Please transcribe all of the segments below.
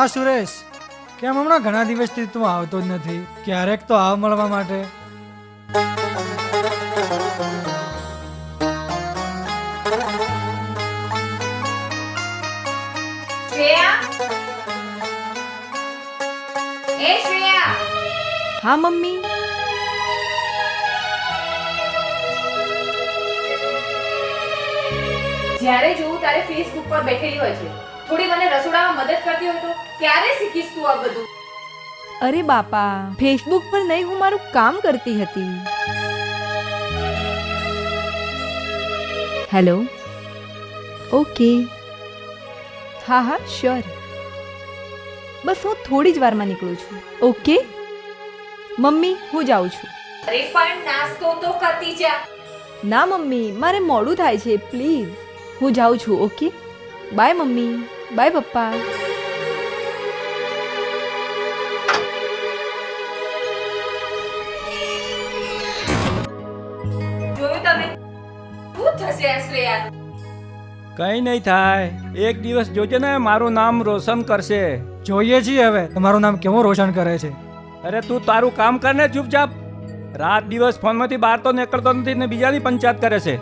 હા સુરેશ, કેમ હમણાં ઘણા દિવસથી તું આવતો જ નથી? ક્યારેક તો આવ મળવા માટે. શ્રેયા, એ શ્રેયા. હા મમ્મી. જ્યારે જોઉં તારે ફેસબુક પર બેઠેલી હોય છે. થોડી મને રસોડામાં મદદ કરતી હોય તો ક્યારે શીખીશ તું આ બધું? અરે બાપા, ફેસબુક પર નહીં, હું મારું કામ કરતી હતી. હેલો. ઓકે. હા હા શ્યોર. બસ હું થોડી જ વારમાં નીકળું છું. ઓકે મમ્મી, હું જાઉં છું. અરે પણ નાસ્તો તો કરતી જા. ના મમ્મી, મારે મોડું થાય છે, પ્લીઝ. હું જાઉં છું. ઓકે બાય મમ્મી, બાય પપ્પા. જોયું તમે? શું થશે આ શ્રેયા? કઈ નહીં થાય. એક દિવસ જોજે ને, મારું નામ રોશન કરશે. જોઈએ છીએ હવે તમારું નામ કેવું રોશન કરે છે. અરે તું તારું કામ કર ને ચૂપચાપ. રાત દિવસ ફોનમાંથી બહાર તો નીકળતો નથી ને બીજાની પંચાયત કરે છે.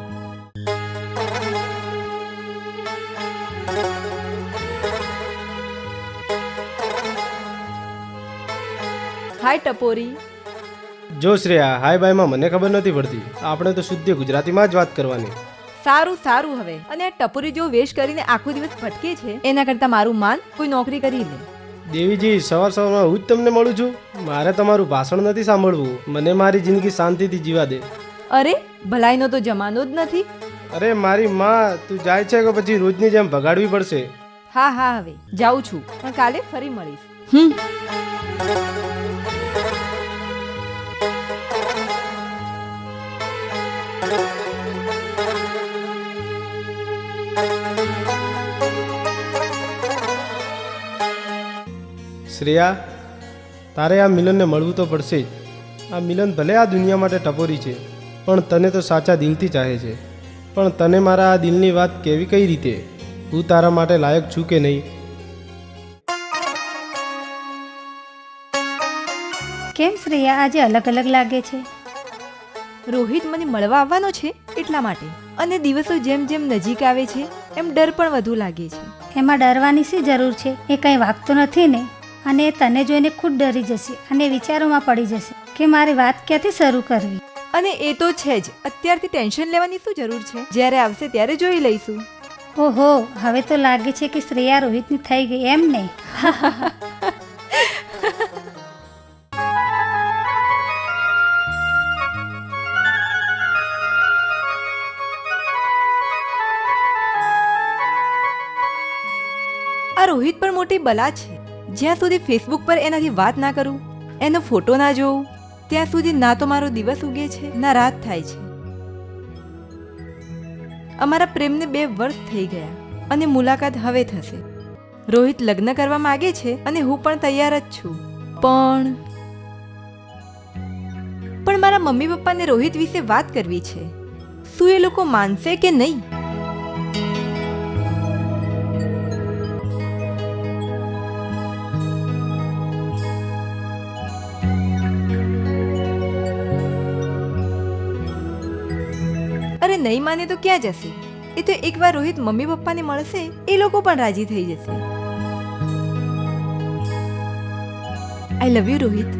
હાય ટપોરી. જો શ્રેયા, હાય બાયમાં મને ખબર નથી પડતી. આપણે તો શુદ્ધ ગુજરાતીમાં જ વાત કરવાની. સારું સારું હવે. અને આ ટપોરી જો વેશ કરીને આખો દિવસ ભટકે છે, એના કરતાં મારું માન કોઈ નોકરી કરી લે. દેવીજી, સવાર સવારમાં હું જ તમને મળું છું. મારે તમારું ભાષણ નથી સાંભળવું. મને મારી જિંદગી શાંતિથી જીવા દે. અરે ભલાઈનો તો જમાનો જ નથી. અરે મારી માં, તું જાય છે કે પછી રોજની જેમ ભગાડવી પડશે? હા હા હવે જાઉં છું, પણ કાલે ફરી મળીશ. શ્રેયા, તારે આ મિલનને મળવું તો પડશે જ. આ મિલન ભલે આ દુનિયા માટે ટપોરી છે, પણ તને તો સાચા દિલથી ચાહે છે. પણ તને મારા આ દિલની વાત કેવી કઈ રીતે? હું તારા માટે લાયક છું કે નહીં? કેમ શ્રેયા આજે અલગ અલગ લાગે છે? રોહિત મને મળવા આવવાનો છે એટલા માટે. અને દિવસો જેમ જેમ નજીક આવે છે એમ ડર પણ વધુ લાગે છે. એમાં ડરવાની શી જરૂર છે? એ કંઈ વાગતું નથી ને. અને એ તને જોઈને ખુદ ડરી જશે અને વિચારોમાં પડી જશે કે મારી વાત ક્યાંથી શરૂ કરવી. અને એ તો છે જ. અત્યારથી ટેન્શન લેવાની શું જરૂર છે? જ્યારે આવશે ત્યારે જોઈ લઈશું. ઓહો, હવે તો લાગે છે કે શ્રેયા રોહિતની થઈ ગઈ એમ ને? આ રોહિત પણ મોટી બલા છે. જ્યાં સુધી ફેસબુક પર એનાથી વાત ના કરું, એનો ફોટો ના જોઉં, ત્યાં સુધી ના તો મારો દિવસ ઉગે છે ના રાત થાય છે. અમારા પ્રેમને 2 વર્ષ થઈ ગયા અને મુલાકાત હવે થશે. રોહિત લગ્ન કરવા માંગે છે અને હું પણ તૈયાર જ છું. પણ મારા મમ્મી પપ્પાને રોહિત વિશે વાત કરવી છે. શું એ લોકો માનશે કે નહીં? અરે નહીં માને તો ક્યાં જશે? એ તો એકવાર રોહિત મમ્મી પપ્પાને મળશે, એ લોકો પણ રાજી થઈ જશે. આઈ લવ યુ રોહિત.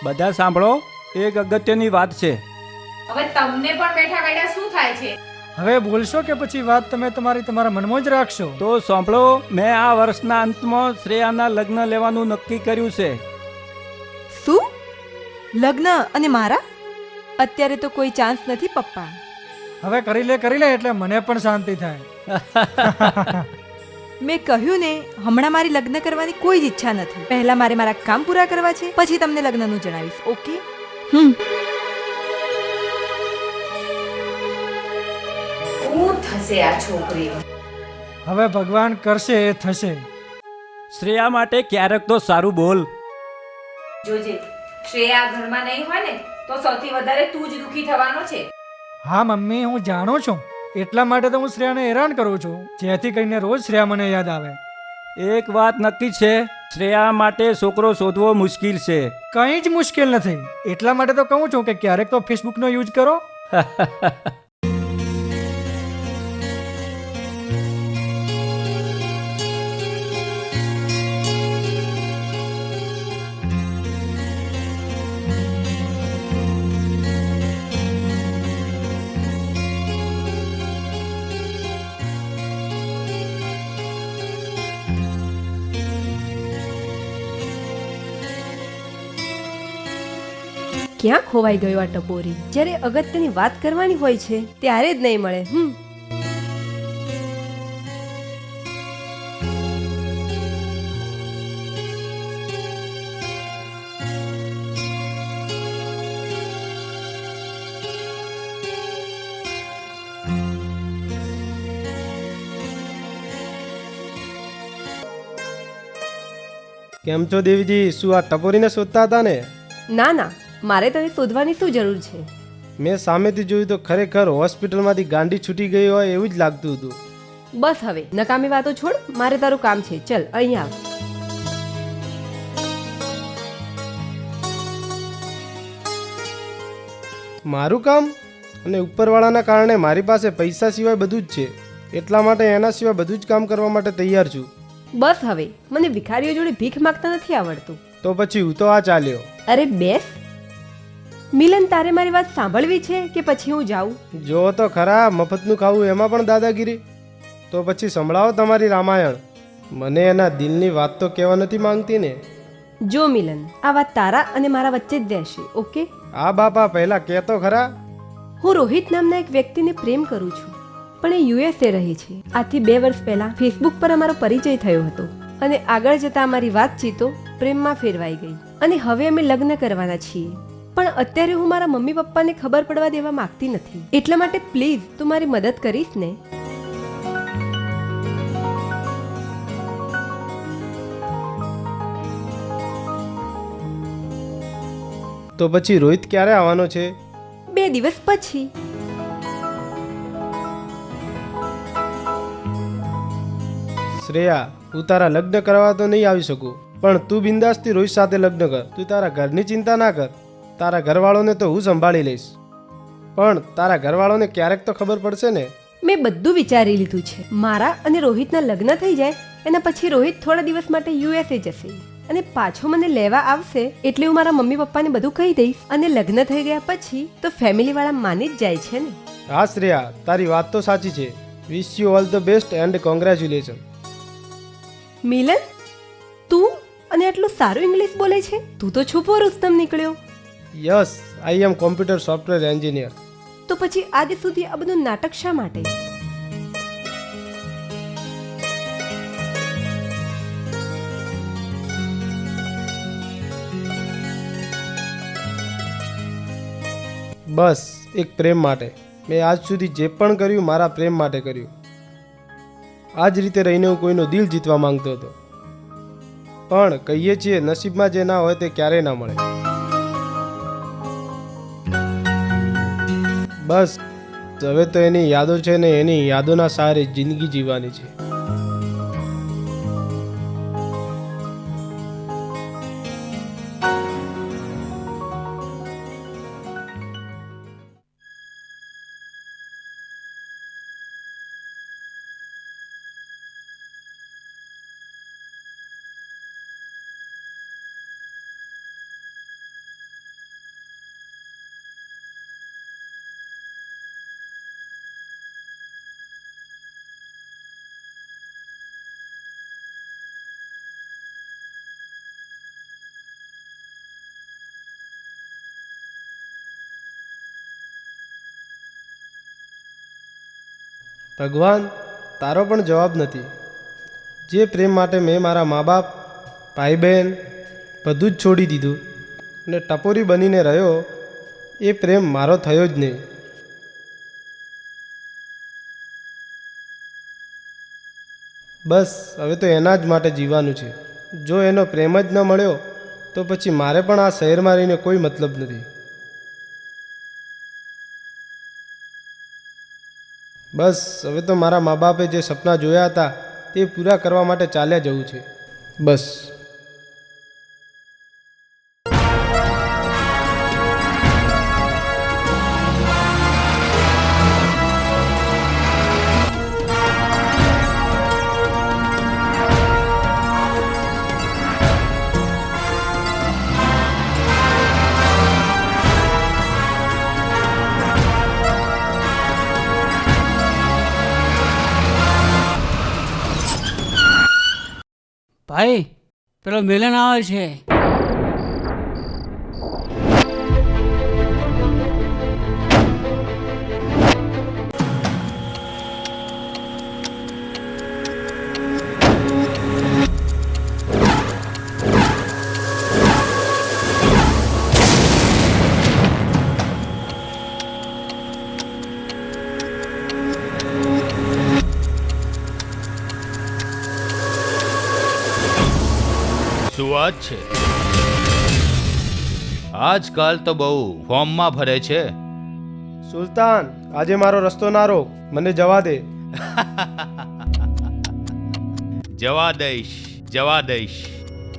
બધા સાંભળો, એક અગત્યની વાત છે. હવે તમને પણ બેઠા બેઠા શું થાય છે? હવે બોલશો કે પછી વાત તમે તમારા મનમાં જ રાખશો? તો સાંભળો, મેં આ વર્ષના અંતમાં શ્રેયાના લગ્ન લેવાનું નક્કી કર્યું છે. શું? લગ્ન અને મારા? અત્યારે તો કોઈ ચાન્સ નથી પપ્પા. હવે કરી લે એટલે મને પણ શાંતિ થાય. મેં કહ્યું ને, હમણાં મારી લગ્ન કરવાની કોઈ જ ઈચ્છા નથી. પહેલા મારે મારા કામ પૂરા કરવા છે, પછી તમને લગ્નનું જણાવીશ. ઓકે? શું થશે આ છોકરી? હવે ભગવાન કરશે એ થશે. શ્રેયા માટે ક્યારેક તો સારું બોલ. જોજે, શ્રેયા આ ઘરમાં નહીં હોય ને તો સૌથી વધારે તું જ દુખી થવાનો છે. હા મમ્મી, હું જાણું છું. એટલા માટે તો હું શ્રેયાને હેરાન કરું છું, જેથી કરીને રોજ શ્રેયા મને યાદ આવે. એક વાત નક્કી છે, શ્રેયા માટે છોકરો શોધવો મુશ્કેલ છે. કંઈ જ મુશ્કેલ નથી. એટલા માટે તો કહું છું કે ક્યારેક તો ફેસબુકનો યુઝ કરો. ક્યાં ખોવાઈ ગયો આ ટપોરી? જ્યારે અગત્યની વાત કરવાની હોય છે ત્યારે જ નહીં મળે. કેમ છો દેવીજી? શું આ ટપોરીને શોધતા હતા ને? ના ના, મારે તને શોધવાની શું જરૂર છે? મેં સામેથી જોયું તો ખરેખર હોસ્પિટલમાંથી ગાંડી છૂટી ગઈ હોય એવું જ લાગતું હતું. બસ હવે નકામી વાતો છોડ, મારે તારું કામ છે. ચલ અહીંયા આવ. મારું કામ? અને ઉપરવાળાના કારણે મારી પાસે પૈસા સિવાય બધું જ છે, એટલા માટે એના સિવાય બધું જ કામ કરવા માટે તૈયાર છું. બસ હવે, મને ભિખારીઓ જોડે ભીખ માંગતા નથી આવડતું. તો પછી હું તો આ ચાલ્યો. અરે બેસ. મિલન, તારે મારી વાત સાંભળવી છે કે પછી હું જાઉં? જો તો ખરા, મફતનું ખાવું એમાં પણ દાદાગીરી. તો પછી સંભળાવો તમારી રામાયણ. મને એના દિલની વાત તો કહેવા નથી માંગતી ને? જો મિલન, આ વાત તારા અને મારા વચ્ચે જ રહેશે, ઓકે? આ બાપા પહેલા કહેતો ખરા. હું રોહિત નામના એક વ્યક્તિને પ્રેમ કરું છું, પણ એ યુએસએ રહે છે. આથી 2 વર્ષ પહેલા ફેસબુક પર અમારો પરિચય થયો હતો અને આગળ જતા અમારી વાતચીતો પ્રેમમાં ફેરવાઈ ગઈ અને હવે અમે લગ્ન કરવાના છીએ. પણ અત્યારે હું મારા મમ્મી પપ્પાને ખબર પડવા દેવા માંગતી નથી. એટલા માટે પ્લીઝ તું મારી મદદ કરીશ ને? તો પછી રોહિત ક્યારે આવવાનો છે? 2 દિવસ પછી. શ્રેયા, હું તારા લગ્ન કરવા તો નહીં આવી શકું, પણ તું બિંદાસથી રોહિત સાથે લગ્ન કર. તું તારા ઘરની ચિંતા ના કર. તારા ઘરવાળોને તો હું સંભાળી લઈશ, પણ તારા ઘરવાળોને ક્યારેક તો ખબર પડશે ને. મેં બધું વિચારી લીધું છે. મારા અને રોહિતના લગ્ન થઈ જાય એના પછી રોહિત થોડા દિવસ માટે યુએસએ જશે અને પાછો મને લેવા આવશે. એટલે હું મારા મમ્મી પપ્પાને બધું કહી દઈશ અને લગ્ન થઈ ગયા પછી તો ફેમિલી વાળા માની જ જાય છે ને. હા શ્રેયા, તારી વાત તો સાચી છે. Wish you all the best and congratulation. Milan, તું અને આટલું સારું ઇંગ્લિશ બોલે છે? તું તો છુપો રુસ્તમ નીકળ્યો. યસ, આઈ એમ કોમ્પ્યુટર સોફ્ટવેર એન્જિનિયર. તો પછી આજ સુધી આ બધું નાટક શા માટે? બસ એક પ્રેમ માટે. મેં આજ સુધી જે પણ કર્યું મારા પ્રેમ માટે કર્યું. આ જ રીતે રહીને હું કોઈનો દિલ જીતવા માંગતો હતો, પણ કહીએ છીએ નસીબમાં જે ના હોય તે ક્યારેય ના મળે. બસ હવે તો એની યાદો છે ને એની યાદોના સહારે જિંદગી જીવવાની છે. ભગવાન, તારો પણ જવાબ નથી. જે પ્રેમ માટે મેં મારા મા બાપ, ભાઈ બહેન બધું જ છોડી દીધું અને ટપોરી બનીને રહ્યો, એ પ્રેમ મારો થયો જ નહીં. બસ હવે તો એના જ માટે જીવવાનું છે. જો એનો પ્રેમ જ ન મળ્યો તો પછી મારે પણ આ શહેરમાં રહીને કોઈ મતલબ નથી. બસ હવે તો મારા મા બાપે જે સપના જોયા હતા તે પૂરા કરવા માટે ચાલ્યા જવું છે. બસ. ભાઈ પેલો મિલન આવે છે. શું વાત છે? આજકાલ તો બહુ ફોર્મમાં ફરે છે. સુલતાન, આજે મારો રસ્તો ના રોક, મને જવા દે. જવા દઈશ,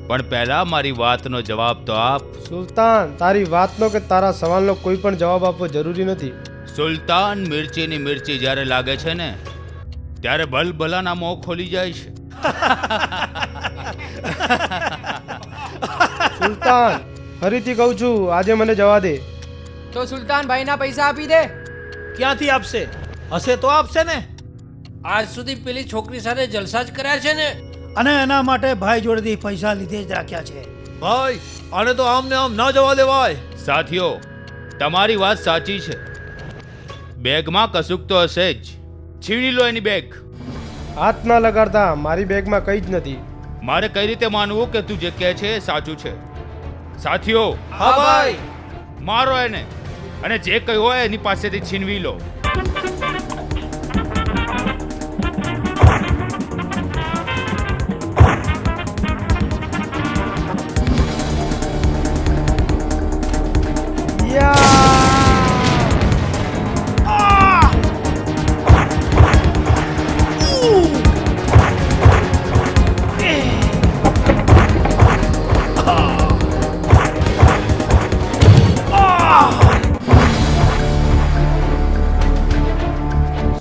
પણ પહેલા મારી વાતનો જવાબ તો આપ. સુલતાન, તારી વાતનો કે તારા સવાલનો કોઈ પણ જવાબ આપવો જરૂરી નથી. સુલતાન, મિર્ચીની મિર્ચી જ્યારે લાગે છે ને ત્યારે ભલભલાના મોં ખોલી જાય છે. સુલતાન, ફરીથી કહું છું, આજે મને જવા દે. તો સુલતાન ભાઈના પૈસા આપી દે. ક્યાંથી આપશે? હશે તો આપશે ને. આજ સુધી પેલી છોકરી સાથે જલસા જ કર્યા છે ને. અને એના માટે ભાઈ જોડેથી પૈસા લીધે જ રાખ્યા છે. ભાઈ, આને તો આમને આમ ના જવા દેવાય. સાથીઓ, તમારી વાત સાચી છે. બેગમાં કશુંક તો હશે જ. છીણી લો એની બેગ. હાથ ના લગાડતા, મારી બેગમાં કંઈ જ નથી. મારે કઈ રીતે માનવું કે તું જે કહે છે એ સાચું છે? સાથીઓ, હા ભાઈ. મારો એને, અને જે કઈ હોય એની પાસેથી છીનવી લો.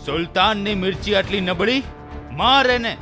સુલતાનની મિર્ચી આટલી નબળી? માર એને.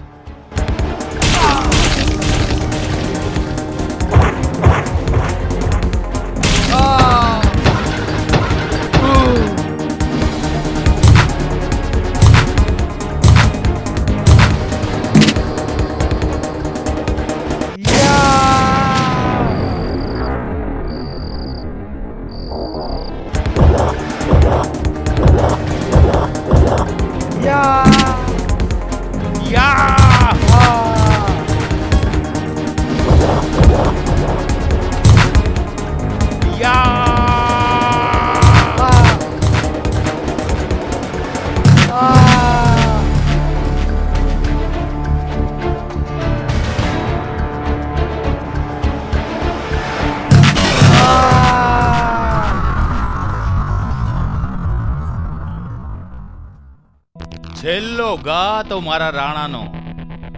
છેલ્લો ગા તો મારા રાણાનો.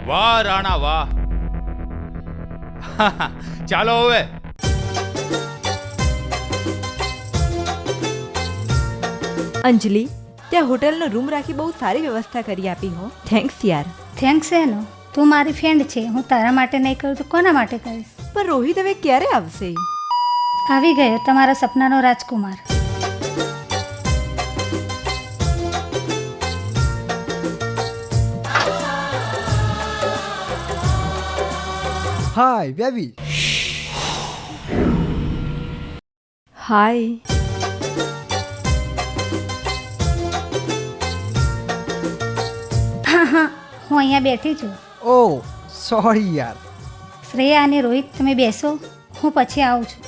વાહ રાણા વાહ. ચાલો હવે. અંજલિ, ત્યાં હોટલનો રૂમ રાખી બહુ સારી વ્યવસ્થા કરી આપી હો. થેન્ક્સ યાર. થેન્ક્સ એનો. તું મારી ફ્રેન્ડ છે, હું તારા માટે નહીં કરું તો કોના માટે કરીશ? પણ રોહિત હવે ક્યારે આવશે? આવી ગયો તમારા સપનાનો રાજકુમાર. હાય બેબી. હાય. હું અહીંયા બેઠી છું. ઓ સોરી યાર. શ્રેયા અને રોહિત, તમે બેસો, હું પછી આવું છું.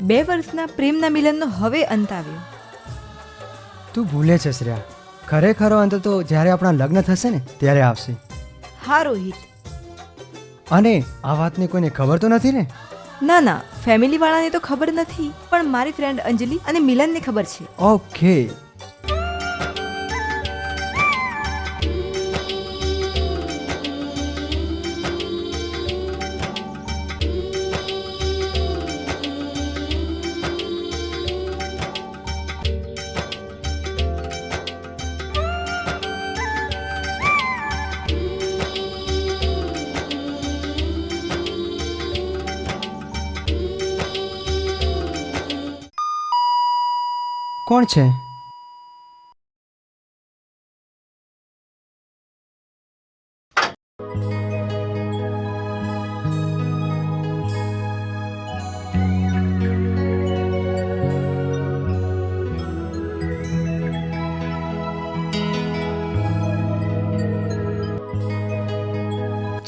2 વર્ષના પ્રેમના મિલનનો હવે અંત આવ્યો. તું ભૂલે છે શ્રેયા, ખરેખરો અંત તો જ્યારે આપણા લગ્ન થશે ને ત્યારે આવશે. હા રોહિત. અને આ વાતની કોઈને ખબર તો નથી ને? ના ના, ફેમિલી વાળાને તો ખબર નથી, પણ મારી ફ્રેન્ડ અંજલિ અને મિલનને ખબર છે. ઓકે. કોણ છે?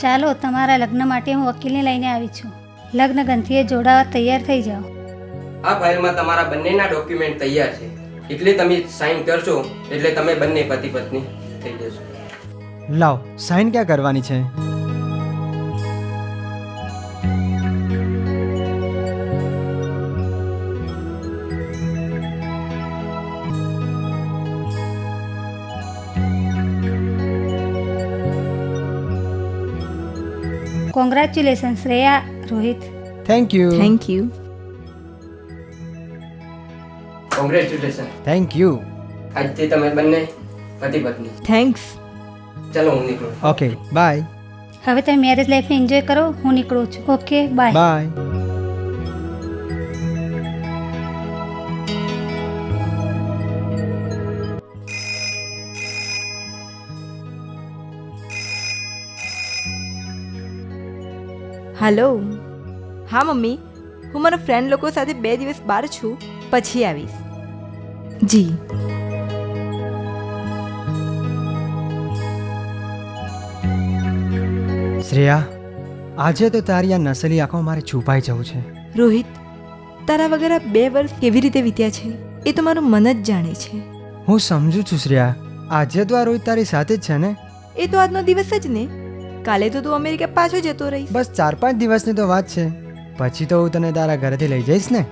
ચાલો, તમારા લગ્ન માટે હું વકીલને લઈને આવી છું. લગ્ન ગ્રંથિએ જોડાવા તૈયાર થઈ જાઓ. આ ફાઇલમાં તમારા બંનેના ડોક્યુમેન્ટ તૈયાર છે, એટલે તમે સાઇન કરશો એટલે તમે બંને પતિ પત્ની થઈ જશો. લાવ, સાઇન ક્યાં કરવાની છે? Congratulation Shreya, Rohit. Thank you. Thank you. Congratulation. Thank you. આજથી તમે બંને પતિ પત્ની. થેન્ક્સ. ચલો, હું નીકળું. Okay, bye. હવે તમે મેરેજ લાઈફને એન્જોય કરો, હું નીકળું છું. Okay, bye. બાય. હેલો. હા મમ્મી, હું મારા ફ્રેન્ડ લોકો સાથે 2 દિવસ બહાર છું, પછી આવીશ. જી. શ્રેયા, આજે તો તારી આ નસલી આંખો મારે છુપાઈ જવું છે. રોહિત, તારા વગર આ 2 વર્ષ કેવી રીતે વીત્યા છે એ તો મારું મન જ જાણે છે. હું સમજુ છું શ્રેયા, આજે તો આ રોહિત તારી સાથે જ છે ને? એ તો આજનો દિવસ જ ને. કાલે તો તું અમેરિકા પાછો જતો રહીશ. બસ 4-5 દિવસની તો વાત છે, પછી તો હું તને તારા ઘરેથી લઈ જઈશ ને.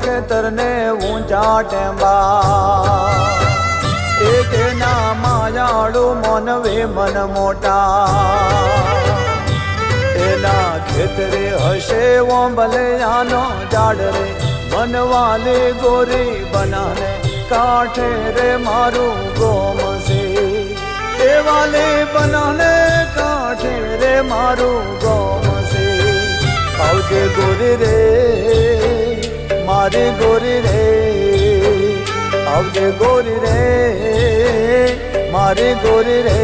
ખેતરને ઊંચા ટેંબા એક ના માયાળું મનવે મન મોટા એના ખેતરે હશે ઓંબલે આનો ઝાડ રે મનવાલે ગોરી બનાને કાંઠે રે મારું ગોમસે એ વાલે બનાને કાંઠે મારું ગમશે. આવજે ગોરી રે મારી ગોરી રે, આવજે ગોરી રે મારી ગોરી રે.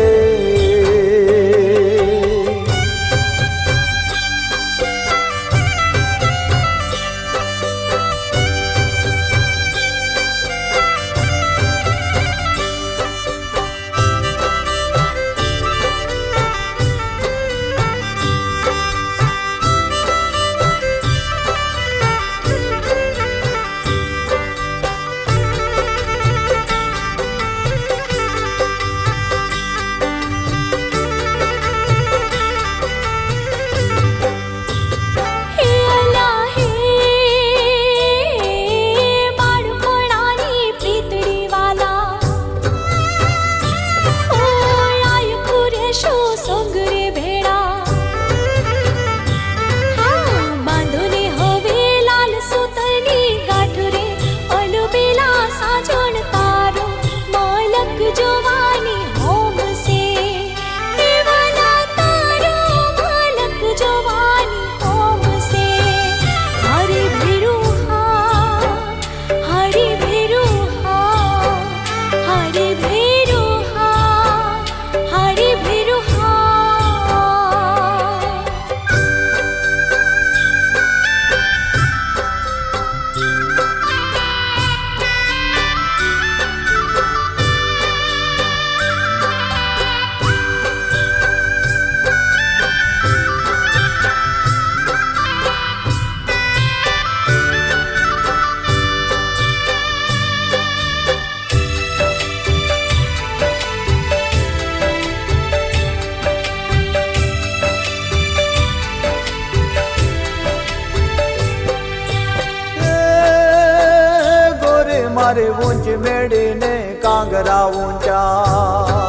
મારે ઊંચ મેળીને કાંગરા ઊંચા,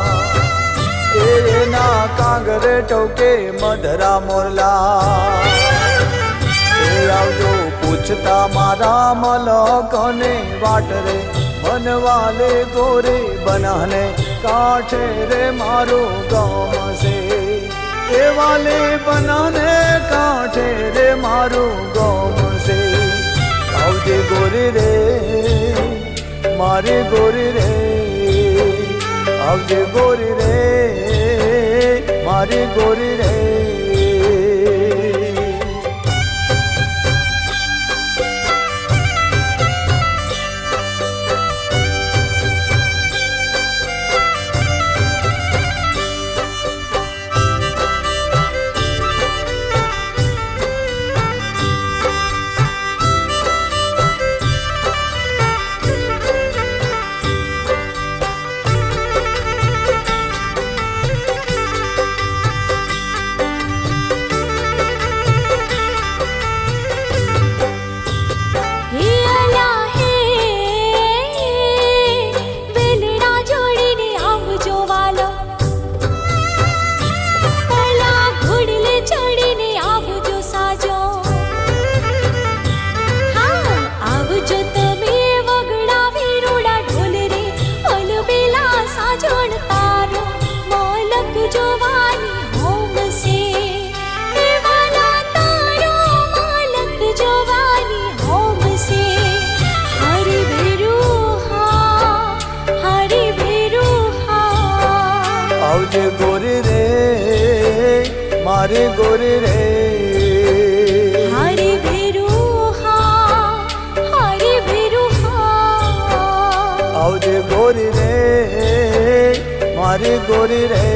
એના કાંગરે ટોકે મધરા મોરલા. એ આવજો પૂછતા મારા મલકને વાટ રે, બનવાલે ગોરે બનાને કાંઠે રે મારું ગમશે. એ વાલે બનાને કાંઠે રે મારું ગમશે. આવજે ગોરી રે મારી ગોરી રે, આવજે ગોરી રે મારી ગોરી રે. આવજે ગોરી રે મારી ગોરી રે, હરી ભેરું હા, આવજે ગોરી રે મારી ગોરી રે.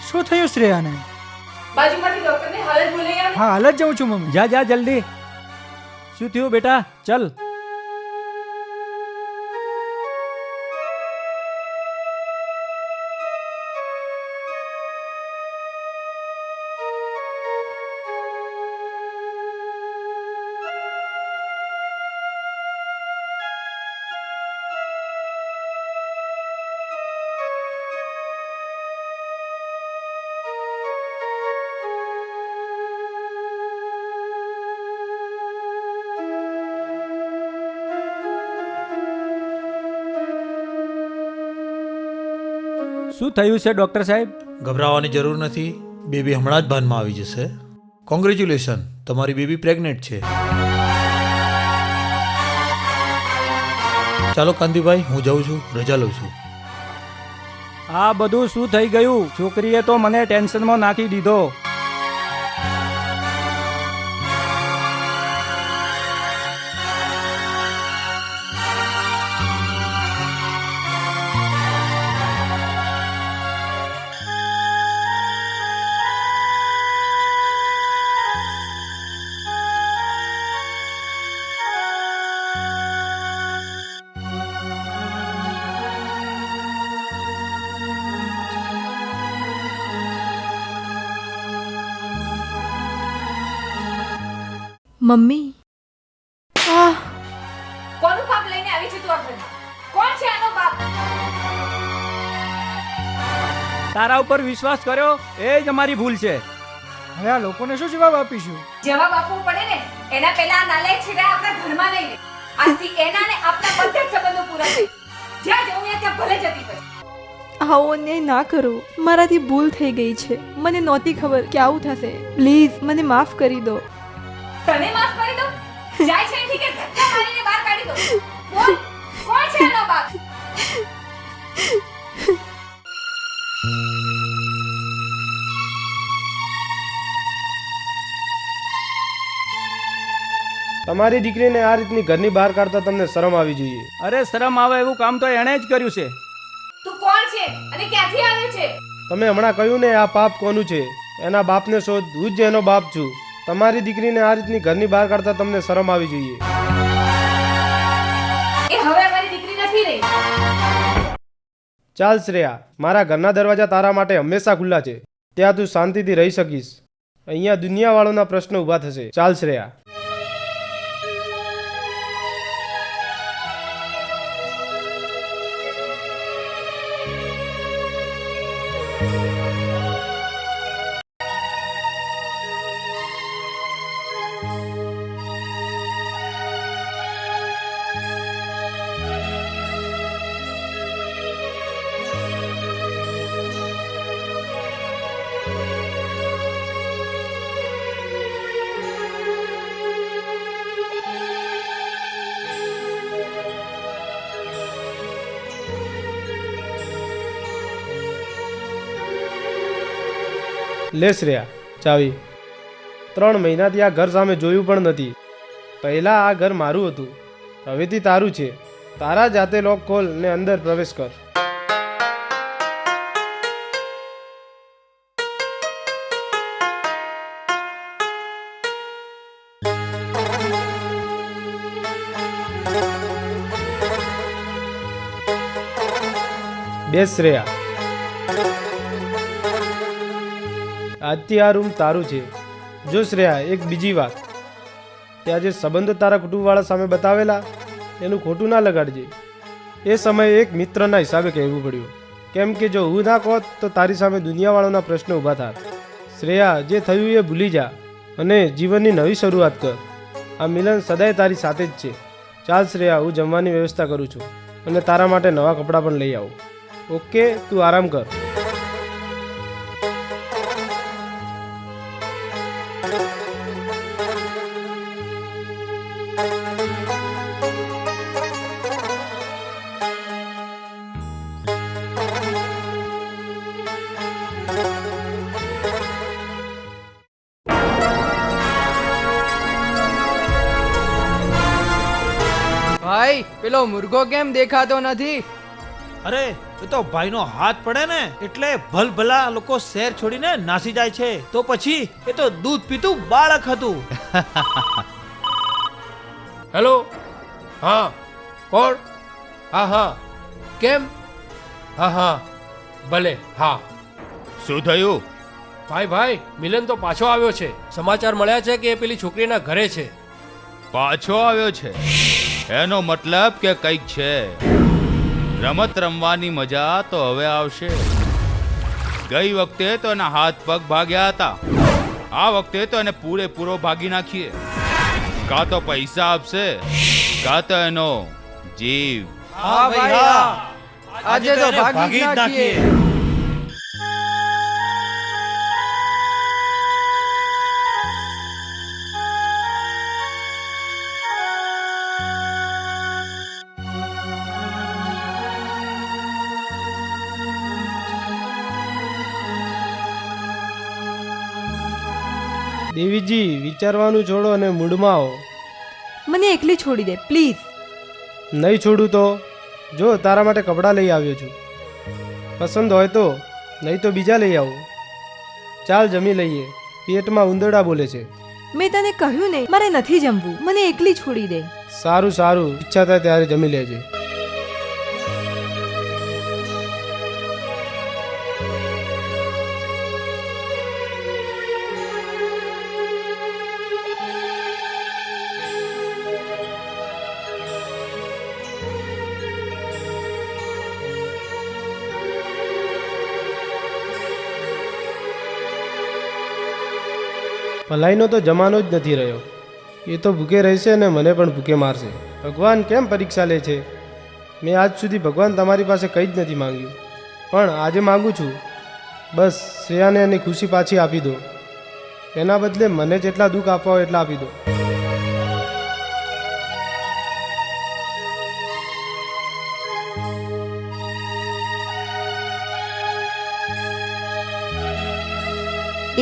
શું થયું શ્રેયાને? બાજુમાંથી ડોક્ટરને હાલ જ બોલાવી આવ. હા હાલ જ જાઉં છું મમ્મી. જા જા જલ્દી. શું થયું બેટા? ચલ. શું થયું છે ડૉક્ટર સાહેબ? ગભરાવાની જરૂર નથી, બેબી હમણાં જ ભાનમાં આવી જશે. કોંગ્રેચ્યુલેશન, તમારી બેબી પ્રેગ્નેન્ટ છે. ચાલો કાંતિભાઈ, હું જાઉં છું, રજા લઉં છું. આ બધું શું થઈ ગયું? છોકરીએ તો મને ટેન્શનમાં નાખી દીધો. મમ્મી, કોનું પાપ લઈને આવી છે તું આ ઘરમાં? કોણ છે આનો બાપ? તારા ઉપર વિશ્વાસ કર્યો એ જ અમારી ભૂલ છે. હવે આ લોકોને શું જવાબ આપીશું? જવાબ આપવો પડે ને. એના પહેલા આ નાલાયક છેડા આપણા ઘરમાં નહીં રહે. આજથી એના ને આપણા બધા જ સંબંધો પૂરા થઈ. જ્યાં જવું ત્યાં ભલે જતી રહે. આવો અન્યાય ના કરો. મારાથી ભૂલ થઈ ગઈ છે. મને નહોતી ખબર કે આવું થશે. પ્લીઝ મને માફ કરી દો. તને માફ કરી દો? જાય છે અહીંથી કે ધક્કા મારીને બહાર કાઢી દો? બોલ, કોણ છે આનો બાપ? તમારી દીકરીને આ રીતની ઘરની બહાર કાઢતા તમને શરમ આવી જોઈએ. અરે શરમ આવે એવું કામ તો એણે જ કર્યું છે. તું કોણ છે અને ક્યાંથી આવ્યો છે? તમે હમણાં કહ્યું ને આ પાપ કોનું છે? એના બાપને શોધ, હું જ એનો બાપ છું. તમારી દીકરીને આ રીતની ઘરની બહાર કાઢતા તમને શરમ આવી જોઈએ. એ હવે અમારી દીકરી નથી રહી. ચાલ શ્રેયા, મારા ઘરના દરવાજા તારા માટે હંમેશા ખુલ્લા છે. ત્યાં તું શાંતિથી રહી શકીશ. અહીંયા દુનિયાવાળોના પ્રશ્નો ઊભા થશે. ચાલ શ્રેયા. લે શ્રેયા, ચાવી. 3 મહિનાથી આ ઘર સામે જોયું પણ નથી. પહેલાં આ ઘર મારું હતું, હવેથી તારું છે. તારા જાતે લોક ખોલ ને અંદર પ્રવેશ કર. બેસ શ્રેયા. આજથી આ રૂમ તારું છે. જો શ્રેયા, એક બીજી વાત, ત્યાં જે સંબંધો તારા કુટુંબવાળા સામે બતાવેલા એનું ખોટું ના લગાડજે. એ સમયે એક મિત્રના હિસાબે કહેવું પડ્યું, કેમ કે જો હું ના કહો તો તારી સામે દુનિયાવાળાના પ્રશ્નો ઊભા થાત. શ્રેયા, જે થયું એ ભૂલી જા અને જીવનની નવી શરૂઆત કર. આ મિલન સદાય તારી સાથે જ છે. ચાલ શ્રેયા, હું જમવાની વ્યવસ્થા કરું છું અને તારા માટે નવા કપડાં પણ લઈ આવું. ઓકે, તું આરામ કર. ભાઈ, પેલો મુર્ગો કેમ દેખાતો નથી? અરે એ તો ભાઈનો હાથ પડે ને એટલે ભલભલા લોકો શહેર છોડીને નાસી જાય છે. તો પછી એ તો દૂધ પીતું બાળક હતું. હેલો, હા કોણ? હા હા, કેમ? હા હા, ભલે. હા, શું થયું? ભાઈ મિલન તો પાછો આવ્યો છે. સમાચાર મળ્યા છે કે એ પેલી છોકરીના ઘરે છે. પાછો આવ્યો છે એનો મતલબ કે કંઈક છે. રમત રમવાની મજા તો હવે આવશે. ગઈ વખતે તો એના હાથ પગ ભાગ્યા હતા, આ વખતે તો એને પૂરેપૂરો ભાગી નાખીએ. કાં તો પૈસા આપશે, કાં તો એનો જીવ. હા ભાઈ, આજે તો ભાગી જ નાખીએ. દેવીજી વિચારવાનું છોડો અને મૂડમાં આવો. મને એકલી છોડી દે પ્લીઝ. નહીં છોડું તો જો તારા માટે કપડાં લઈ આવ્યો છું. પસંદ હોય તો, નહીં તો બીજા લઈ આવું. ચાલ જમી લઈએ, પેટમાં ઉંદરડા બોલે છે. મેં તને કહ્યું ને મારે નથી જમવું, મને એકલી છોડી દે. સારું સારું, ઈચ્છા થાય ત્યારે જમી લેજે. ભલાઈનો તો જમાનો જ નથી રહ્યો. એ તો ભૂખે રહેશે અને મને પણ ભૂખે મારશે. ભગવાન કેમ પરીક્ષા લે છે? મેં આજ સુધી ભગવાન તમારી પાસે કંઈ જ નથી માંગ્યું, પણ આજે માગું છું. બસ શ્રેયાને એની ખુશી પાછી આપી દો. એના બદલે મને જેટલા દુઃખ આપવા હોય એટલા આપી દો.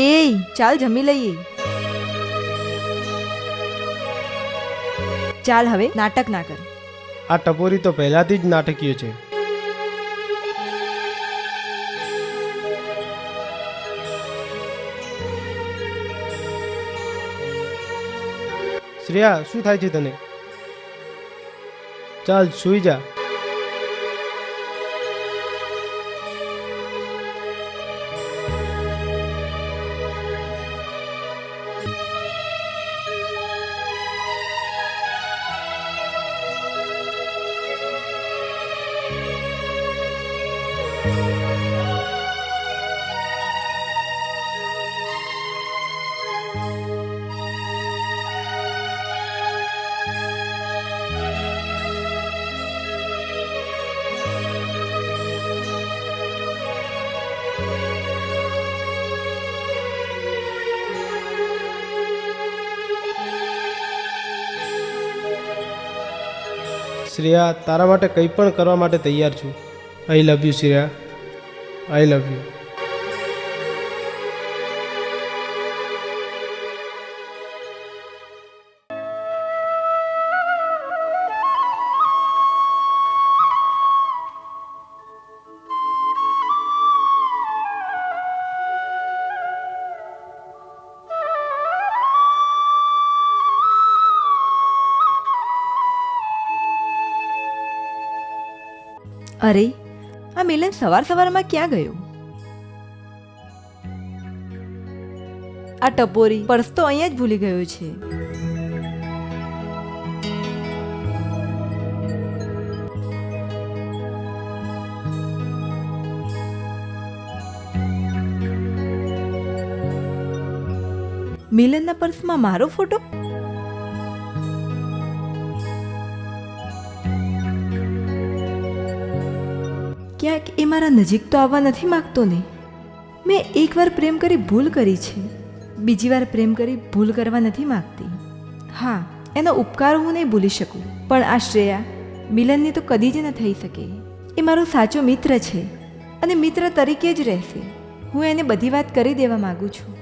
એ ચાલ જમી લઈએ. ચાલ હવે નાટક ના કર. આ ટપોરી તો પહેલાથી જ નાટકીય છે. શ્રેયા, શું થાય છે તને? ચાલ સૂઈ જા. શ્રેયા, તારા માટે કંઈ પણ કરવા માટે તૈયાર છું. I love you Shreya, I love you. અરે, આ મિલન સવાર સવારમાં ક્યાં ગયો? આ ટપોરી પર્સ તો અહીંયા જ ભૂલી ગયો છે. મિલનના પર્સમાં મારો ફોટો? ક્યાંક એ મારા નજીક તો આવવા નથી માગતો ને. મેં એકવાર પ્રેમ કરી ભૂલ કરી છે, બીજી વાર પ્રેમ કરી ભૂલ કરવા નથી માગતી. હા, એનો ઉપકાર હું નહીં ભૂલી શકું, પણ આ શ્રેયા મિલનની તો કદી જ ન થઈ શકે. એ મારો સાચો મિત્ર છે અને મિત્ર તરીકે જ રહેશે. હું એને બધી વાત કરી દેવા માગું છું,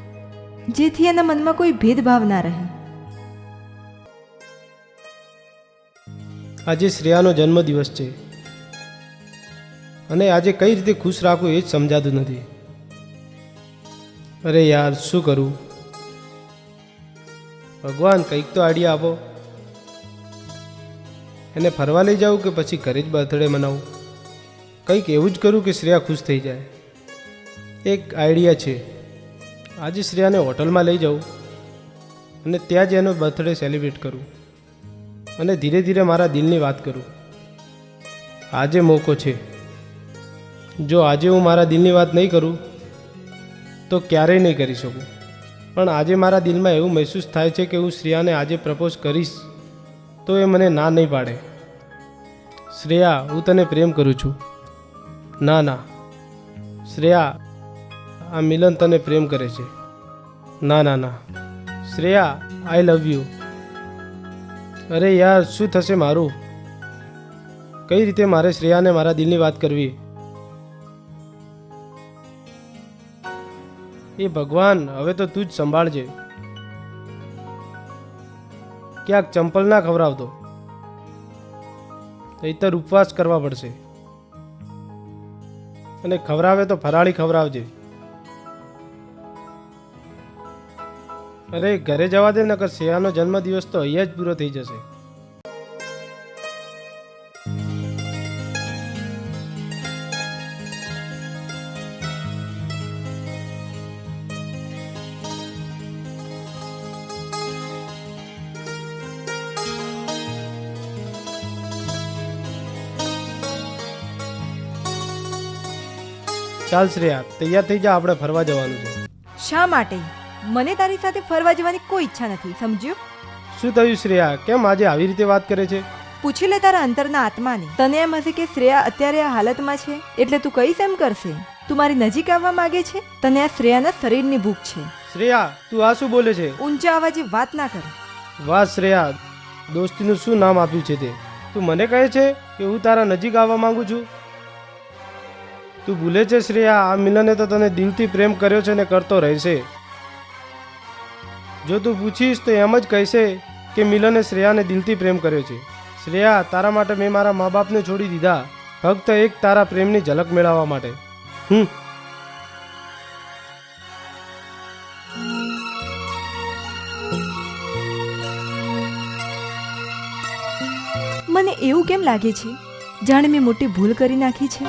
જેથી એના મનમાં કોઈ ભેદભાવ ના રહે. આજે શ્રેયાનો જન્મદિવસ છે અને આજે કઈ રીતે ખુશ રાખવું એ જ સમજાતું નથી. અરે યાર, શું કરું? ભગવાન, કંઈક તો આઈડિયા આપો. એને ફરવા લઈ જાઉં કે પછી ઘરે જ બર્થડે મનાવું? કંઈક એવું જ કરું કે શ્રેયા ખુશ થઈ જાય. એક આઈડિયા છે. આજે શ્રેયાને હોટલમાં લઈ જાઉં અને ત્યાં જ એનો બર્થડે સેલિબ્રેટ કરું અને ધીરે ધીરે મારા દિલની વાત કરું. આજે મોકો છે. જો આજે હું મારા દિલની વાત નહીં કરું તો ક્યારેય નહીં કરી શકું. પણ આજે મારા દિલમાં એવું મહેસૂસ થાય છે કે હું શ્રેયાને આજે પ્રપોઝ કરીશ તો એ મને ના નહીં પાડે. શ્રેયા, હું તને પ્રેમ કરું છું. ના ના શ્રેયા, આ મિલન તને પ્રેમ કરે છે. ના ના ના શ્રેયા, આઈ લવ યુ. અરે યાર, શું થશે મારું? કઈ રીતે મારે શ્રેયાને મારા દિલની વાત કરવી? એ ભગવાન, હવે તો તું જ સંભાળજે. ક્યાંક ચંપલ ના ખવડાવતો. નહીંતર ઉપવાસ કરવા પડશે. અને ખવડાવે તો ફરાળી ખવડાવજે. અરે ઘરે જવા દે, નકર શ્રેયાનો જન્મદિવસ તો અહીંયા જ પૂરો થઈ જશે. ચાલ શ્રેયા, તૈયાર થઈ જા, આપણે ફરવા જવાનું છે. શા માટે? મને તારી સાથે ફરવા જવાની કોઈ ઈચ્છા નથી, સમજ્યો? શું થયું શ્રેયા? કેમ આજે આવી રીતે વાત કરે છે? પૂછી લે તારા અંતરના આત્માને. તને એમ હશે કે શ્રેયા અત્યારે આ હાલતમાં છે એટલે તું કઈશ એમ કરશે. તું મારી નજીક આવવા માંગે છે? તને આ શ્રેયાના શરીરની ભૂખ છે. શ્રેયા, તું આ શું બોલે છે? ઊંચા અવાજે વાત ના કર. વાહ શ્રેયા, દોસ્તીનું શું નામ આપ્યું છે તે? તું મને કહે છે કે હું તારા નજીક આવવા માંગુ છું? તું ભૂલે છે શ્રેયા, આ મિલને તો તને દિલથી પ્રેમ કર્યો છે ને કરતો રહેશે. જો તું પૂછીશ તો એમ જ કહેશે કે મિલને શ્રેયાને દિલથી પ્રેમ કર્યો છે. શ્રેયા, તારા માટે મેં મારા મા બાપને છોડી દીધા, ફક્ત એક તારા પ્રેમની ઝલક મેળવવા માટે. મને એવું કેમ લાગે છે જાણે મેં મોટી ભૂલ કરી નાખી છે.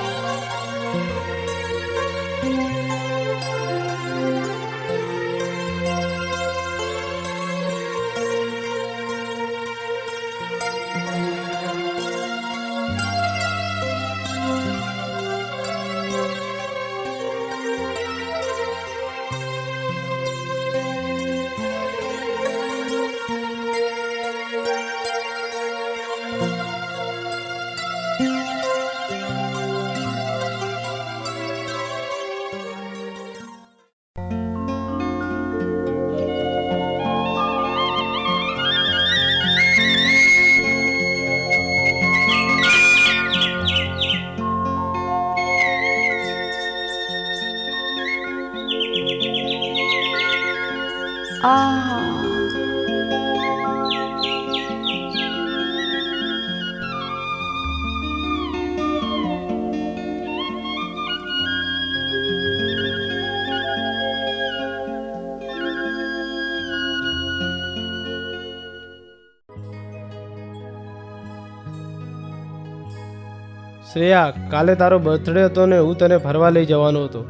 શ્રેયા, કાલે તારો બર્થડે હતો ને હું તને ફરવા લઈ જવાનો હતો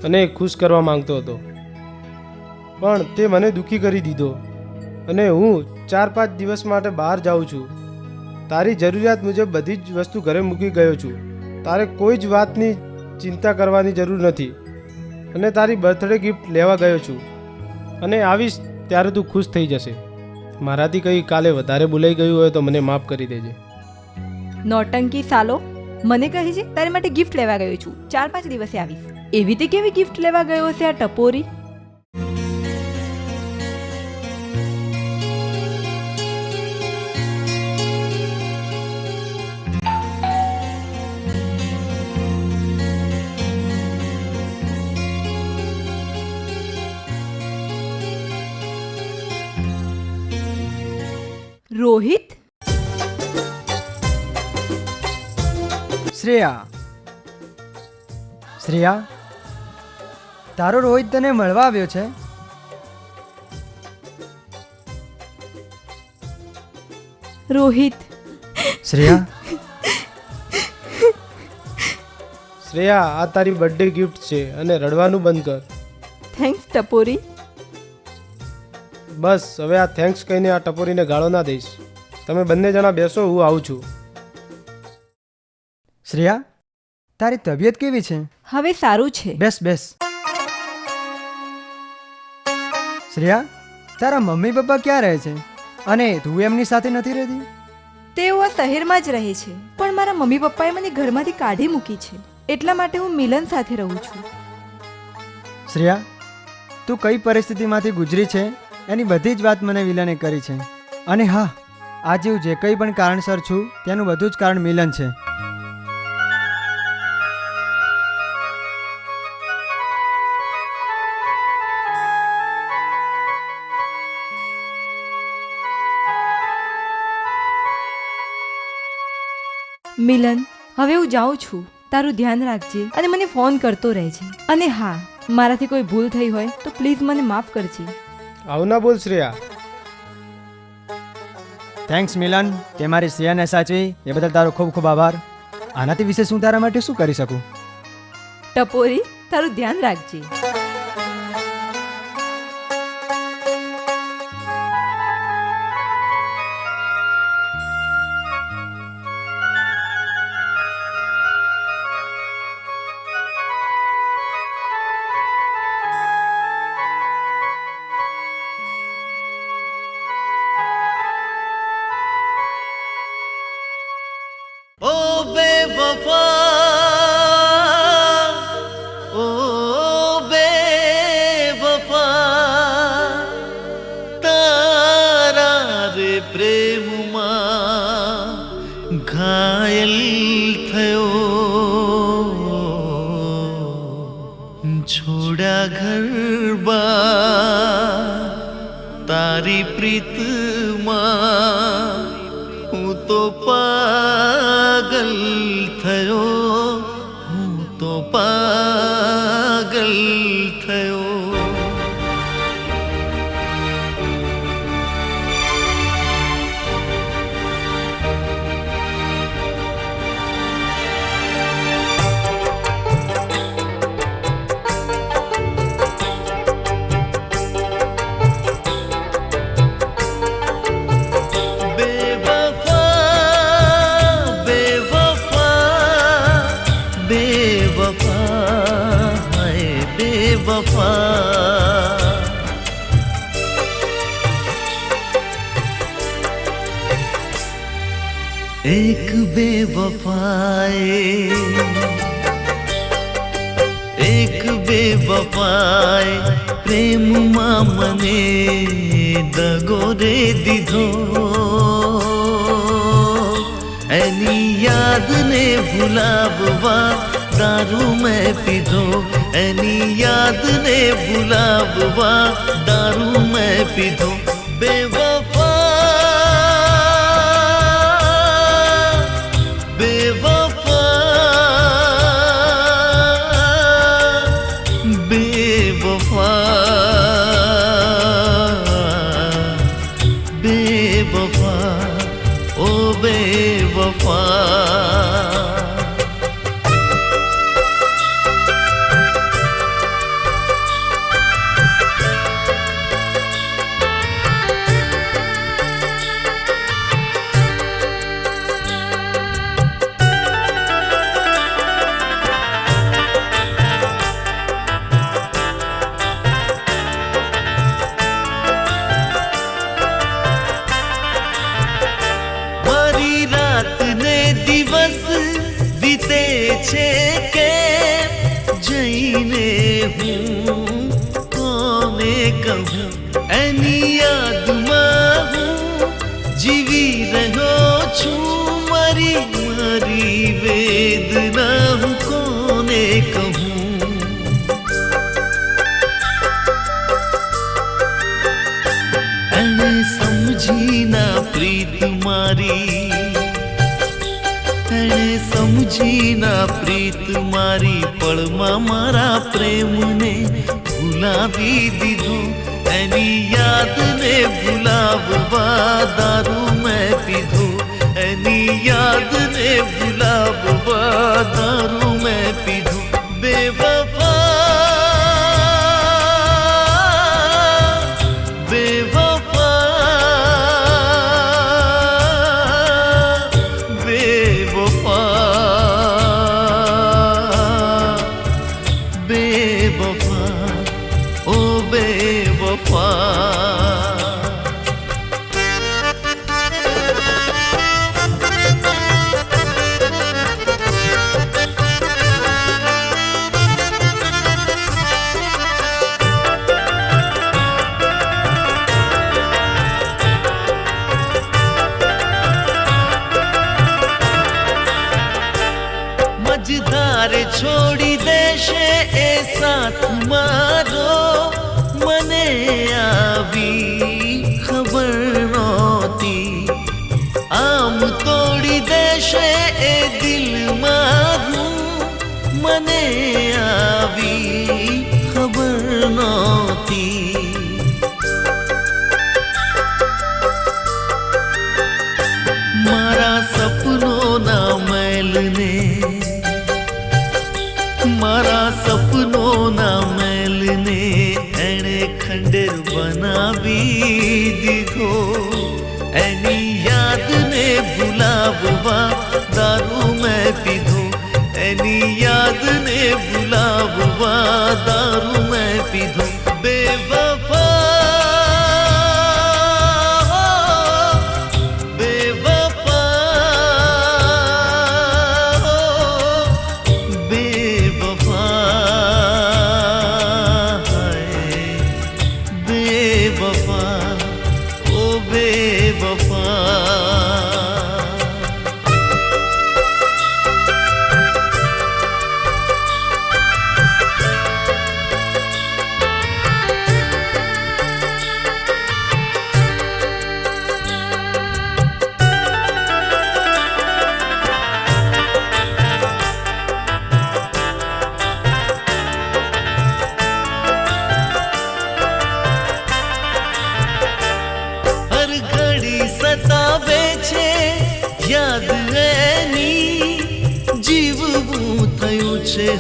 અને ખુશ કરવા માંગતો હતો, પણ તે મને દુઃખી કરી દીધો અને હું 4-5 દિવસ માટે બહાર જાઉં છું. તારી જરૂરિયાત મુજબ બધી જ વસ્તુ ઘરે મૂકી ગયો છું. તારે કોઈ જ વાતની ચિંતા કરવાની જરૂર નથી અને તારી બર્થડે ગિફ્ટ લેવા ગયો છું અને આવીશ ત્યારે તું ખુશ થઈ જશે. મારાથી કંઈ કાલે વધારે બોલાઈ ગયું હોય તો મને માફ કરી દેજે. નોટંકી સાલો, મને કહે છે તારી માટે ગિફ્ટ લેવા ગયો છું, 4-5 દિવસે આવીશ. એવી તે કેવી ગિફ્ટ લેવા ગયો હશે આ ટપોરી? રોહિત? શ્રેયા, શ્રેયા, તારો રોહિત તને મળવા આવ્યો છે. રોહિત. શ્રેયા, શ્રેયા, આ તારી બર્થડે ગિફ્ટ છે અને રડવાનું બંધ કર. થેન્ક્સ ટપોરી. બસ હવે આ થેન્ક્સ કહીને આ ટપોરીને ગાળો ના દઈશ. તમે બંને જણા બેસો, હું આવું છું. શ્રેયા, તારી તબિયત કેવી છે? હવે સારું છે. બેસ બેસ. શ્રેયા, તારા મમ્મી પપ્પા ક્યાં રહે છે અને તું એમની સાથે નથી રહેતી? તેઓ આ શહેરમાં જ રહે છે, પણ મારા મમ્મી પપ્પાએ મને ઘરમાંથી કાઢી મૂકી છે, એટલા માટે હું મિલન સાથે રહું છું. શ્રેયા, તું કઈ પરિસ્થિતિમાંથી ગુજરી છે એની બધી જ વાત મને મિલને કરી છે. અને હા, આજે હું જે કંઈ પણ કારણસર છું તેનું બધું જ કારણ મિલન છે. મિલન, હવે હું જાઉં છું. તારું ધ્યાન રાખજે અને મને ફોન કરતો રહેજે. અને હા, મારાથી કોઈ ભૂલ થઈ હોય તો પ્લીઝ મને માફ કરજે. આવું ના બોલ શ્રેયા. થેન્ક્સ મિલન, તે મારી શ્રેયાને સાચવી એ બદલ તારો ખૂબ ખૂબ આભાર. આનાથી વિશેષ હું તારા માટે શું કરી શકું? ટપોરી, તારું ધ્યાન રાખજે. ओ बेवफा, ओ बेवफा, तारा रे प्रेमમાં ઘાયલ થયો, છોડ્યા ઘર-બાર તારી પ્રીતમાં હું તો પાગલ થયો, હું તો પાગલ થયો. एक बेवफाए પ્રેમમાં મને દગો રે દીધો, એની યાદને ભૂલાવવા દારૂ મેં પીધો, એની યાદને ભૂલાવવા દારૂ મેં પીધો. બેવફા, એની યાદમાં હું જીવી રહ્યો છું, મારી મારી વેદના હું કોને કહું. એને સમજી ના પ્રીત મારી, એને સમજી ના પ્રીત મારી, પળમાં મારા પ્રેમને ભૂલાવી દીધો, એની યાદને ભૂલાવવા દારૂ મેં પીધો, એની યાદને ભૂલાવવા દારૂ મેં પીધો. બેવફા, બેવફા, બેવફા, બેવફા, ઓ બેવફા. મજધાર છોડી દેશે એ સાથ મારો, મને આવી ખબર નહોતી. આમ તોડ તોડી દેશે એ દિલ મારું મને આવી ખબર નહોતી. મારા સપનોના મહેલને મારા સપનોના મહેલને એણે ખંડેર બનાવી દીધો. એની યાદને ભૂલાવવા દારૂ મેં પીધો. એની યાદને ભૂલાવવા દારૂ મેં પીધો. બેવફા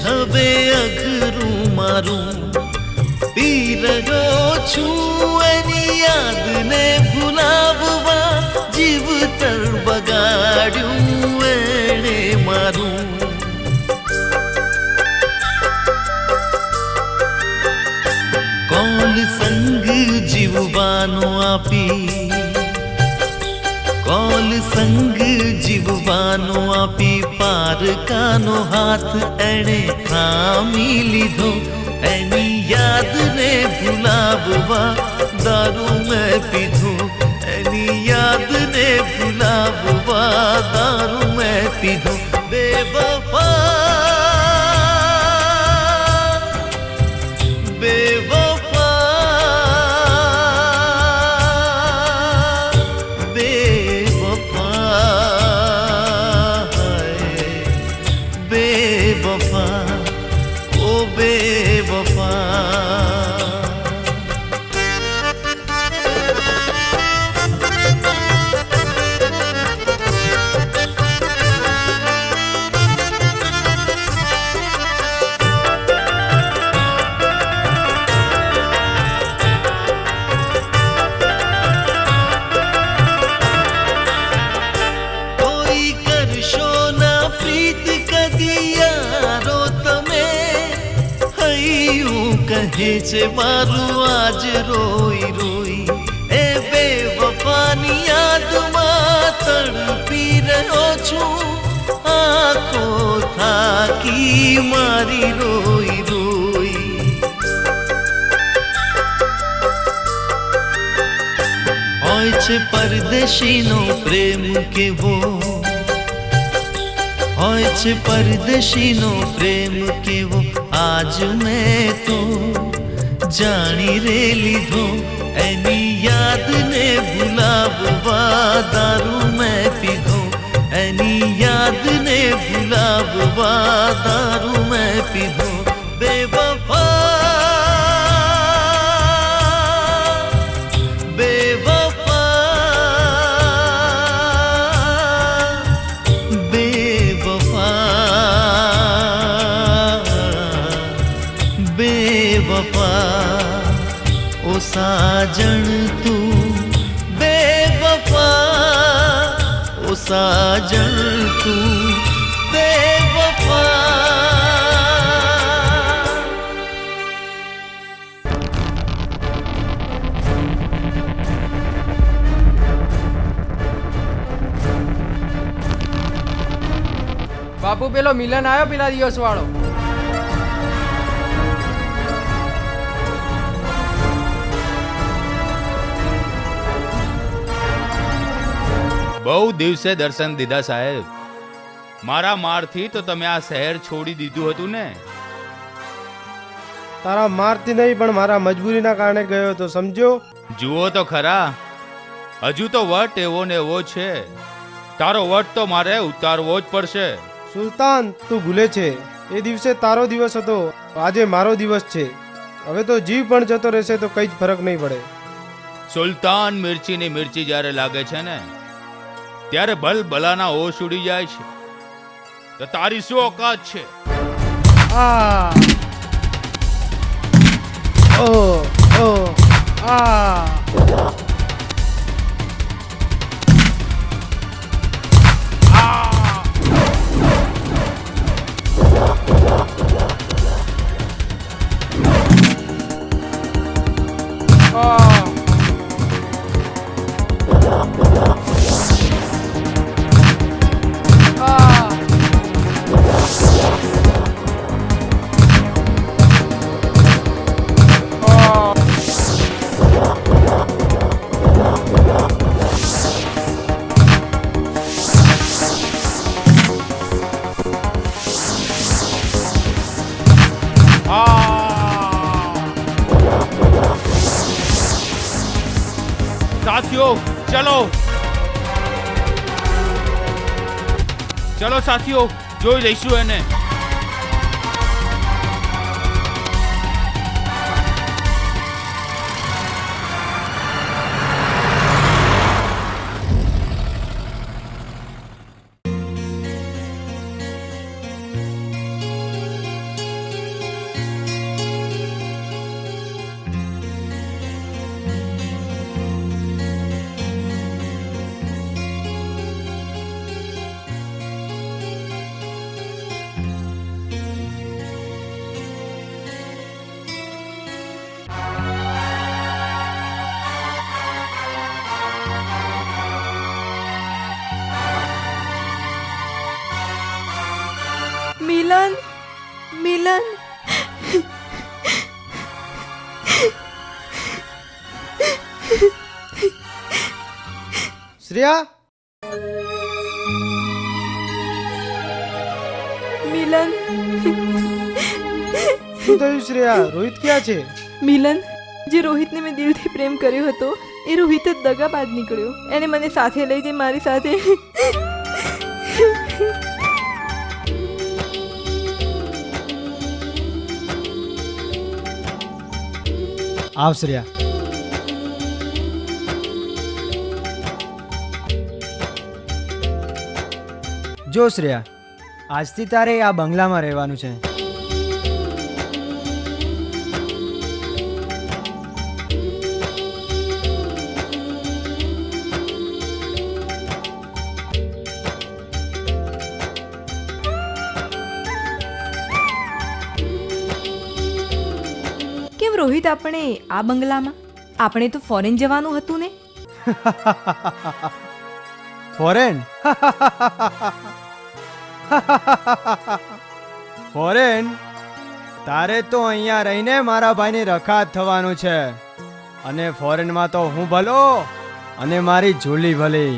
હવે અઘરું મારું પી રહ્યો છું એની યાદને ભૂલાવવા. જીવતર બગાડ્યું એણે મારું. કોલ સંગ જીવવાનો આપી કોલ સંગ જીવવાનો આપી પારકાનો હાથ એણે થામી લીધો. એની યાદને ભૂલાવવા દારૂ મેં પીધો. એની યાદને ભૂલાવવા દારૂ મેં પીધો. બેવફા છે મારું આજ રોઈ રોઈ એ બેવફાની યાદમાં તડપી રહ્યો છું. આંખો થાકી મારી રોઈ રોઈ. હોય છે પરદેશીનો પ્રેમ કેવો હોય છે પરદેશીનો પ્રેમ કેવો આજ મેં તો જાણી રે લીધો. એની યાદને ભૂલાવવા દારૂ મેં પીધો. એની યાદને ભૂલાવવા દારૂ મેં પીધો. બેવફા ओ साजन तू बेवफा ओ साजन तू बेवफा. બાપુ પેલો મિલન આવ્યો પેલા દિવસ વાળો. બહુ દિવસે દર્શન દીધા સાહેબ. મારા મારથી તો તમે આ શહેર છોડી દીધું હતું ને. તારા મારથી નહીં પણ મારા મજબૂરીના કારણે ગયો તો સમજો. જુઓ તો ખરા, હજુ તો વટ એવો ને એવો છે. તારો વટ તો મારે ઉતારવો જ પડશે. સુલતાન, તું ભૂલે છે એ દિવસે તારો દિવસ હતો, આજે મારો દિવસ છે. હવે તો જીવ પણ જતો રહેશે તો કઈ જ ફરક નહીં પડે. સુલતાન, મિર્ચીની મિર્ચી જ્યારે લાગે છે ને ત્યારે ભલભલાના હોશ ઉડી જાય છે. તો તારી શું ઓકાત છે? સાથીઓ ચલો, ચલો સાથીઓ, જોઈ લઈશું એને. મિલન, મિલન, શ્રેયા, મિલન, શું થયું શ્રેયા? રોહિત ક્યાં છે? મિલન, જે રોહિતને મેં દિલથી પ્રેમ કર્યો હતો એ રોહિત જ દગાબાજ નીકળ્યો. એને મને સાથે લઈ જઈ મારી સાથે આવ શ્રેયા. જો શ્રેયા, આજથી તારે આ બંગલામાં રહેવાનું છે. કેમ રોહિત, આપણે આ બંગલામાં? આપણે તો ફોરેન જવાનું હતું ને. ફોરેન? ફોરેન? તારે તો અહીંયા રહીને મારા ભાઈની રખાત થવાનું છે. અને ફોરેનમાં તો હું ભલો અને મારી જુલી ભલી.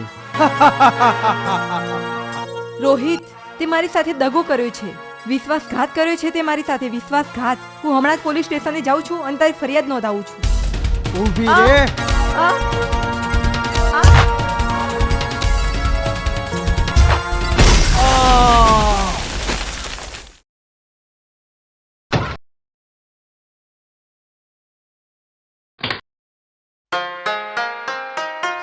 રોહિત, તે મારી સાથે દગો કર્યો છે, વિશ્વાસઘાત કર્યો છે તે મારી સાથે, વિશ્વાસઘાત. હું હમણાં જ પોલીસ સ્ટેશને જાઉં છું અને તારી ફરિયાદ નોંધાવું છું. ઊભી રે.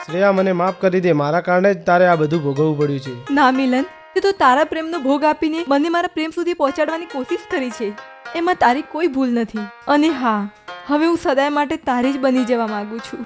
શ્રેયા, મને માફ કરી દે. મારા કારણે જ તારે આ બધું ભોગવવું પડ્યું છે. ના મિલન, તે તો તારા પ્રેમનો ભોગ આપીને મને મારા પ્રેમ સુધી પહોંચાડવાની કોશિશ કરી છે. એમાં તારી કોઈ ભૂલ નથી. અને હા, હવે હું સદાય માટે તારી જ બની જવા માંગુ છું.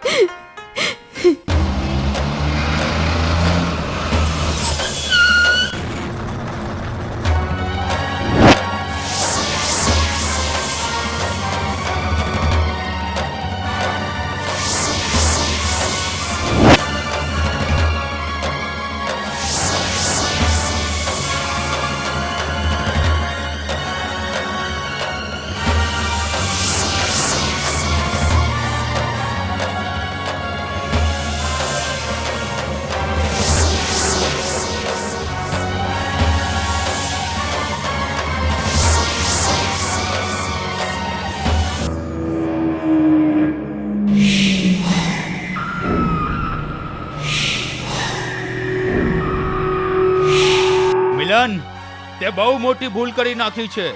તે બહુ મોટી ભૂલ કરી નાખી છે.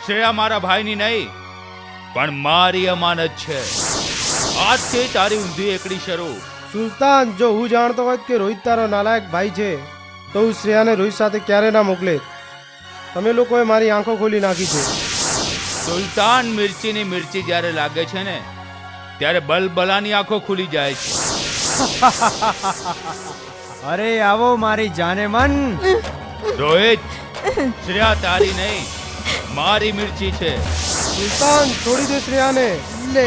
શ્રેયા મારા ભાઈની નહીં પણ મારી અમાનત છે. આજથી તારી ઊંધી એકડી શરૂ. સુલતાન, જો હું જાણતો હોત કે રોહિત તારો નાલાયક ભાઈ છે તો હું શ્રેયાને રોહિત સાથે ક્યારે ના મોકલે. તમે લોકોએ મારી આંખો ખોલી નાખી છે. સુલતાન, મિર્ચીની મિર્ચી જ્યારે લાગે છે ને ત્યારે બલબલાની આંખો ખુલી જાય છે. અરે આવો મારી જાને મન. રોહિત, શ્રેયા તારી નહીં મારી મિર્ચી છે. સુલતાન, છોડી દે શ્રેયાને. લે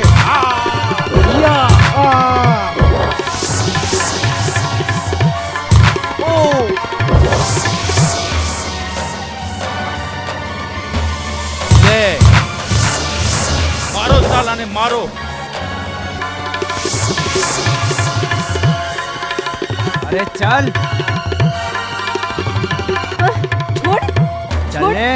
મારો સાલાને મારો. અરે ચાલ ચાલ ને.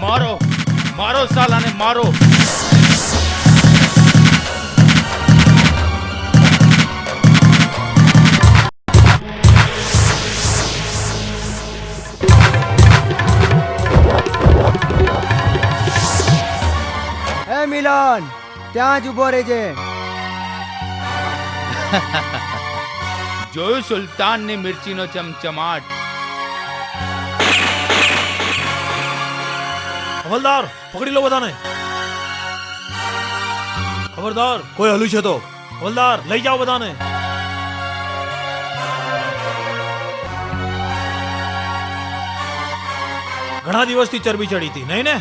મારો મારો સાલાને મારો. હે મિલન, ત્યાં જ ઉભો રહેજે. જોયું સુલતાનની મિર્ચીનો ચમચમાટ. હવલદાર, પકડી લો બધાને. ખબરદાર, કોઈ હલ્યું છે તો હવલદાર લઈ જાઓ બધાને. ઘણા દિવસથી ચરબી ચડી હતી નહીં ને?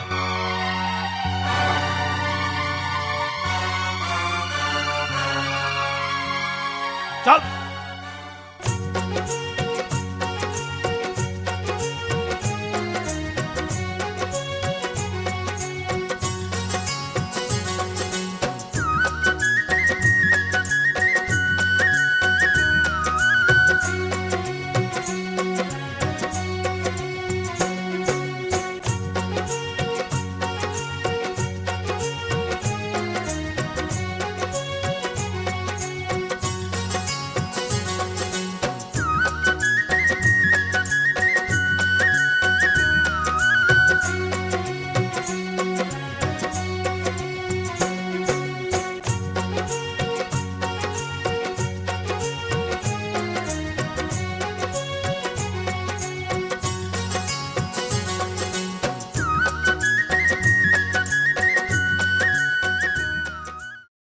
ચાલ.